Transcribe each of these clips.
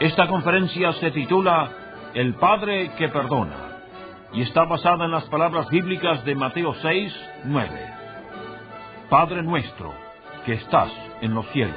Esta conferencia se titula El Padre que Perdona y está basada en las palabras bíblicas de Mateo 6:9. Padre nuestro, que estás en los cielos.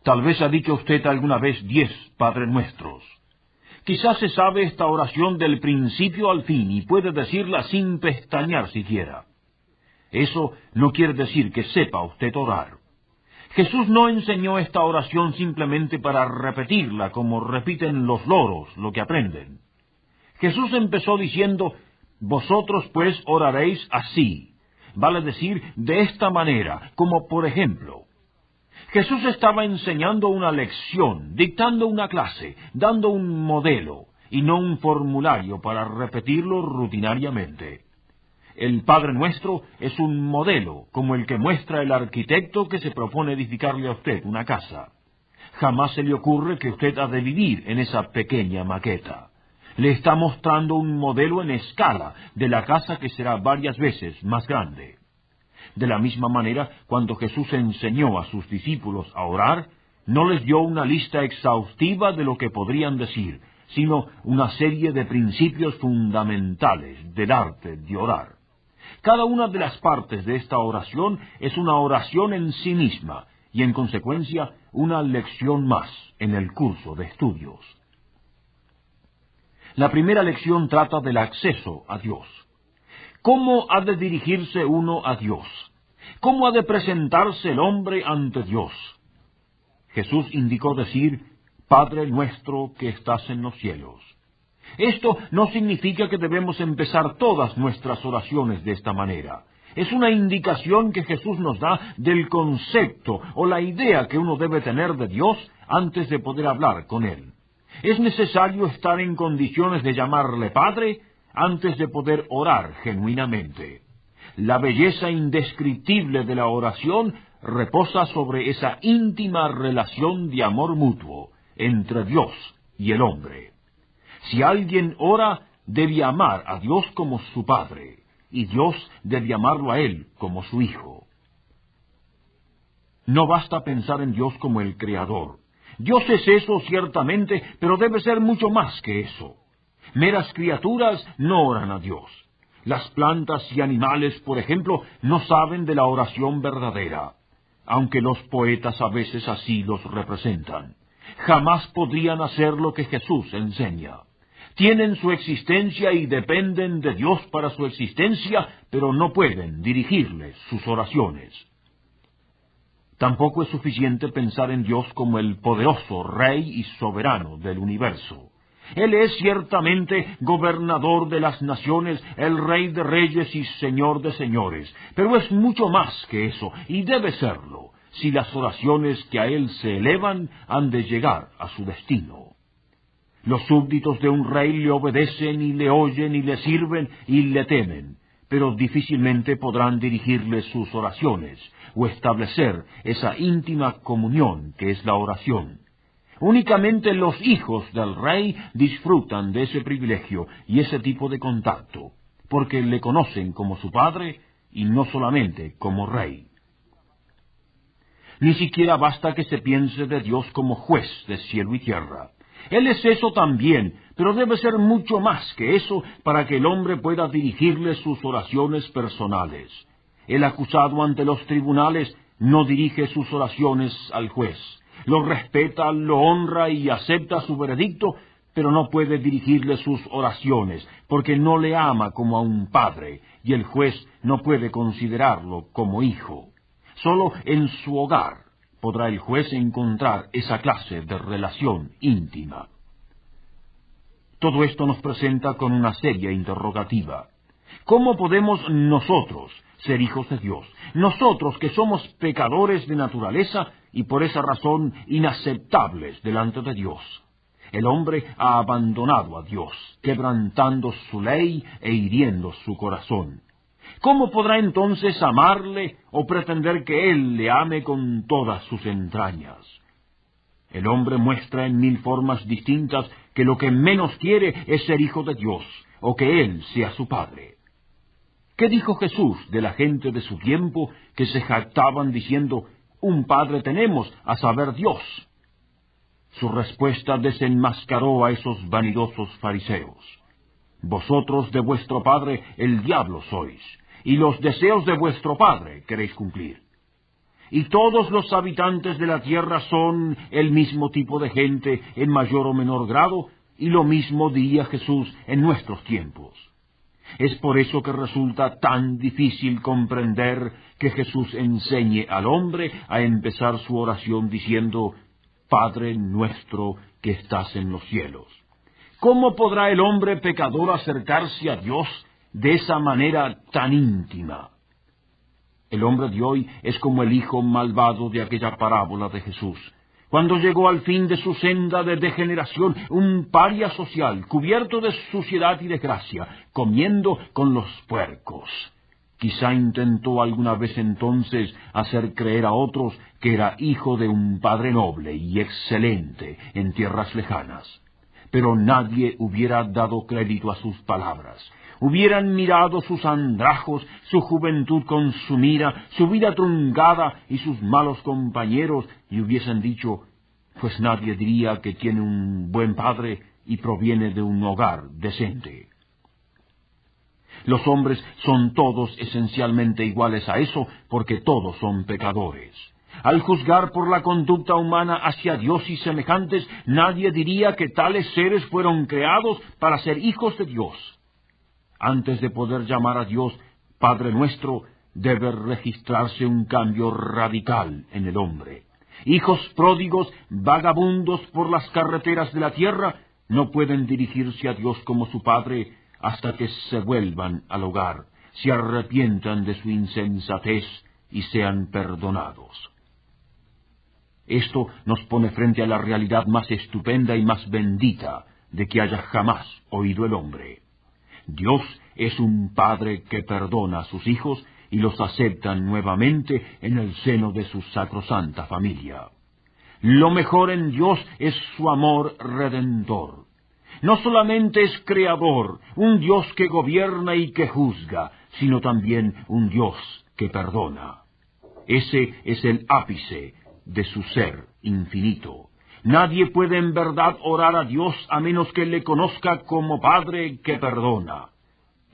Tal vez ha dicho usted alguna vez 10 Padre Nuestros. Quizás se sabe esta oración del principio al fin y puede decirla sin pestañear siquiera. Eso no quiere decir que sepa usted orar. Jesús no enseñó esta oración simplemente para repetirla como repiten los loros lo que aprenden. Jesús empezó diciendo, vosotros pues oraréis así, vale decir, de esta manera, como por ejemplo. Jesús estaba enseñando una lección, dictando una clase, dando un modelo, y no un formulario para repetirlo rutinariamente. El Padre Nuestro es un modelo, como el que muestra el arquitecto que se propone edificarle a usted una casa. Jamás se le ocurre que usted ha de vivir en esa pequeña maqueta. Le está mostrando un modelo en escala de la casa que será varias veces más grande. De la misma manera, cuando Jesús enseñó a sus discípulos a orar, no les dio una lista exhaustiva de lo que podrían decir, sino una serie de principios fundamentales del arte de orar. Cada una de las partes de esta oración es una oración en sí misma, y en consecuencia, una lección más en el curso de estudios. La primera lección trata del acceso a Dios. ¿Cómo ha de dirigirse uno a Dios? ¿Cómo ha de presentarse el hombre ante Dios? Jesús indicó decir, Padre nuestro que estás en los cielos. Esto no significa que debemos empezar todas nuestras oraciones de esta manera. Es una indicación que Jesús nos da del concepto o la idea que uno debe tener de Dios antes de poder hablar con Él. Es necesario estar en condiciones de llamarle Padre antes de poder orar genuinamente. La belleza indescriptible de la oración reposa sobre esa íntima relación de amor mutuo entre Dios y el hombre. Si alguien ora, debe amar a Dios como su Padre, y Dios debe amarlo a él como su Hijo. No basta pensar en Dios como el Creador. Dios es eso ciertamente, pero debe ser mucho más que eso. Meras criaturas no oran a Dios. Las plantas y animales, por ejemplo, no saben de la oración verdadera, aunque los poetas a veces así los representan. Jamás podrían hacer lo que Jesús enseña. Tienen su existencia y dependen de Dios para su existencia, pero no pueden dirigirles sus oraciones. Tampoco es suficiente pensar en Dios como el poderoso Rey y soberano del universo. Él es ciertamente gobernador de las naciones, el Rey de reyes y Señor de señores, pero es mucho más que eso, y debe serlo, si las oraciones que a Él se elevan han de llegar a su destino. Los súbditos de un rey le obedecen y le oyen y le sirven y le temen, pero difícilmente podrán dirigirle sus oraciones o establecer esa íntima comunión que es la oración. Únicamente los hijos del rey disfrutan de ese privilegio y ese tipo de contacto, porque le conocen como su padre y no solamente como rey. Ni siquiera basta que se piense de Dios como juez de cielo y tierra. Él es eso también, pero debe ser mucho más que eso para que el hombre pueda dirigirle sus oraciones personales. El acusado ante los tribunales no dirige sus oraciones al juez. Lo respeta, lo honra y acepta su veredicto, pero no puede dirigirle sus oraciones, porque no le ama como a un padre, y el juez no puede considerarlo como hijo. Solo en su hogar podrá el juez encontrar esa clase de relación íntima. Todo esto nos presenta con una seria interrogativa. ¿Cómo podemos nosotros ser hijos de Dios? Nosotros que somos pecadores de naturaleza y por esa razón inaceptables delante de Dios. El hombre ha abandonado a Dios, quebrantando su ley e hiriendo su corazón. ¿Cómo podrá entonces amarle o pretender que Él le ame con todas sus entrañas? El hombre muestra en 1000 formas distintas que lo que menos quiere es ser hijo de Dios, o que Él sea su Padre. ¿Qué dijo Jesús de la gente de su tiempo que se jactaban diciendo, un Padre tenemos, a saber Dios? Su respuesta desenmascaró a esos vanidosos fariseos. Vosotros de vuestro padre el diablo sois, y los deseos de vuestro padre queréis cumplir. Y todos los habitantes de la tierra son el mismo tipo de gente en mayor o menor grado, y lo mismo diría Jesús en nuestros tiempos. Es por eso que resulta tan difícil comprender que Jesús enseñe al hombre a empezar su oración diciendo, Padre nuestro que estás en los cielos. ¿Cómo podrá el hombre pecador acercarse a Dios de esa manera tan íntima? El hombre de hoy es como el hijo malvado de aquella parábola de Jesús. Cuando llegó al fin de su senda de degeneración, un paria social, cubierto de suciedad y desgracia, comiendo con los puercos. Quizá intentó alguna vez entonces hacer creer a otros que era hijo de un padre noble y excelente en tierras lejanas. Pero nadie hubiera dado crédito a sus palabras. Hubieran mirado sus andrajos, su juventud consumida, su vida truncada y sus malos compañeros, y hubiesen dicho, pues nadie diría que tiene un buen padre y proviene de un hogar decente. Los hombres son todos esencialmente iguales a eso, porque todos son pecadores. Al juzgar por la conducta humana hacia Dios y semejantes, nadie diría que tales seres fueron creados para ser hijos de Dios. Antes de poder llamar a Dios Padre nuestro, debe registrarse un cambio radical en el hombre. Hijos pródigos, vagabundos por las carreteras de la tierra, no pueden dirigirse a Dios como su Padre hasta que se vuelvan al hogar, se arrepientan de su insensatez y sean perdonados. Esto nos pone frente a la realidad más estupenda y más bendita de que haya jamás oído el hombre. Dios es un Padre que perdona a sus hijos y los acepta nuevamente en el seno de su sacrosanta familia. Lo mejor en Dios es su amor redentor. No solamente es creador, un Dios que gobierna y que juzga, sino también un Dios que perdona. Ese es el ápice de su ser infinito. Nadie puede en verdad orar a Dios a menos que le conozca como Padre que perdona.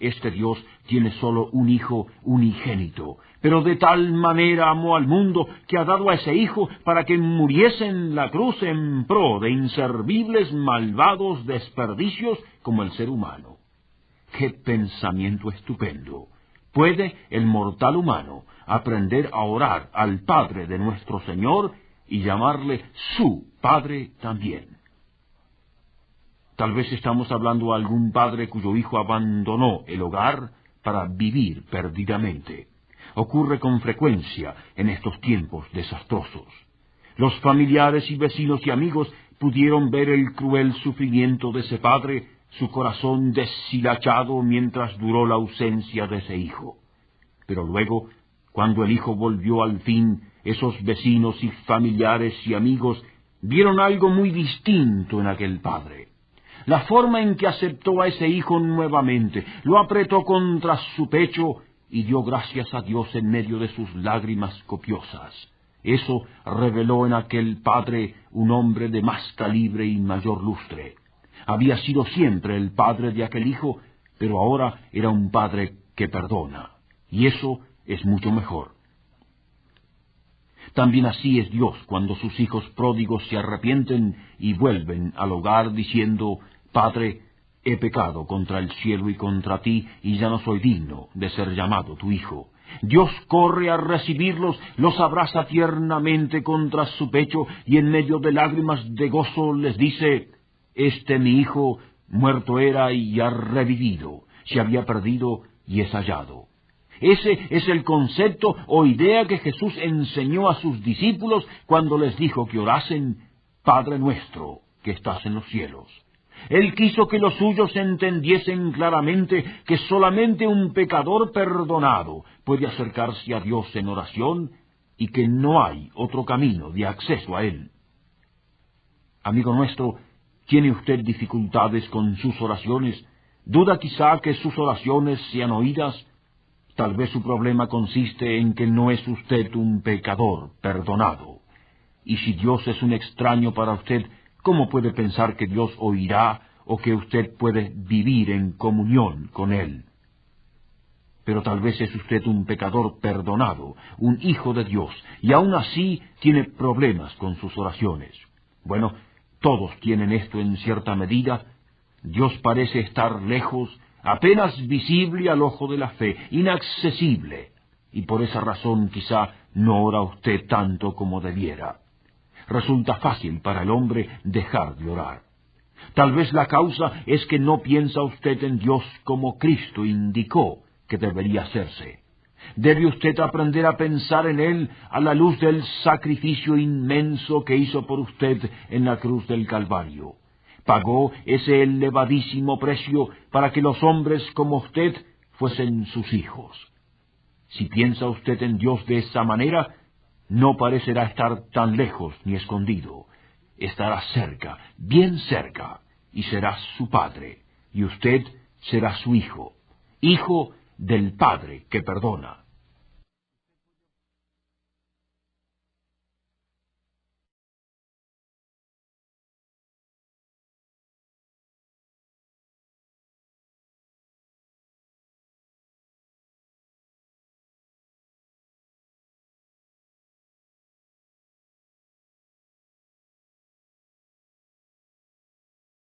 Este Dios tiene solo un Hijo unigénito, pero de tal manera amó al mundo que ha dado a ese Hijo para que muriese en la cruz en pro de inservibles, malvados desperdicios como el ser humano. ¡Qué pensamiento estupendo! ¿Puede el mortal humano aprender a orar al Padre de nuestro Señor y llamarle su Padre también? Tal vez estamos hablando a algún padre cuyo hijo abandonó el hogar para vivir perdidamente. Ocurre con frecuencia en estos tiempos desastrosos. Los familiares y vecinos y amigos pudieron ver el cruel sufrimiento de ese padre, su corazón deshilachado mientras duró la ausencia de ese hijo. Pero luego, cuando el hijo volvió al fin, esos vecinos y familiares y amigos vieron algo muy distinto en aquel padre. La forma en que aceptó a ese hijo nuevamente, lo apretó contra su pecho y dio gracias a Dios en medio de sus lágrimas copiosas. Eso reveló en aquel padre un hombre de más calibre y mayor lustre. Había sido siempre el padre de aquel hijo, pero ahora era un padre que perdona, y eso es mucho mejor. También así es Dios cuando sus hijos pródigos se arrepienten y vuelven al hogar diciendo, Padre, he pecado contra el cielo y contra ti, y ya no soy digno de ser llamado tu hijo. Dios corre a recibirlos, los abraza tiernamente contra su pecho, y en medio de lágrimas de gozo les dice, este mi hijo muerto era y ha revivido, se había perdido y es hallado. Ese es el concepto o idea que Jesús enseñó a sus discípulos cuando les dijo que orasen, Padre nuestro, que estás en los cielos. Él quiso que los suyos entendiesen claramente que solamente un pecador perdonado puede acercarse a Dios en oración y que no hay otro camino de acceso a Él. Amigo nuestro, ¿tiene usted dificultades con sus oraciones? ¿Duda quizá que sus oraciones sean oídas? Tal vez su problema consiste en que no es usted un pecador perdonado. Y si Dios es un extraño para usted, ¿cómo puede pensar que Dios oirá o que usted puede vivir en comunión con Él? Pero tal vez es usted un pecador perdonado, un hijo de Dios, y aún así tiene problemas con sus oraciones. Bueno, todos tienen esto en cierta medida. Dios parece estar lejos, apenas visible al ojo de la fe, inaccesible, y por esa razón quizá no ora usted tanto como debiera. Resulta fácil para el hombre dejar de orar. Tal vez la causa es que no piensa usted en Dios como Cristo indicó que debería hacerse. Debe usted aprender a pensar en Él a la luz del sacrificio inmenso que hizo por usted en la cruz del Calvario. Pagó ese elevadísimo precio para que los hombres como usted fuesen sus hijos. Si piensa usted en Dios de esa manera, no parecerá estar tan lejos ni escondido. Estará cerca, bien cerca, y será su Padre, y usted será su hijo, hijo del Padre que perdona.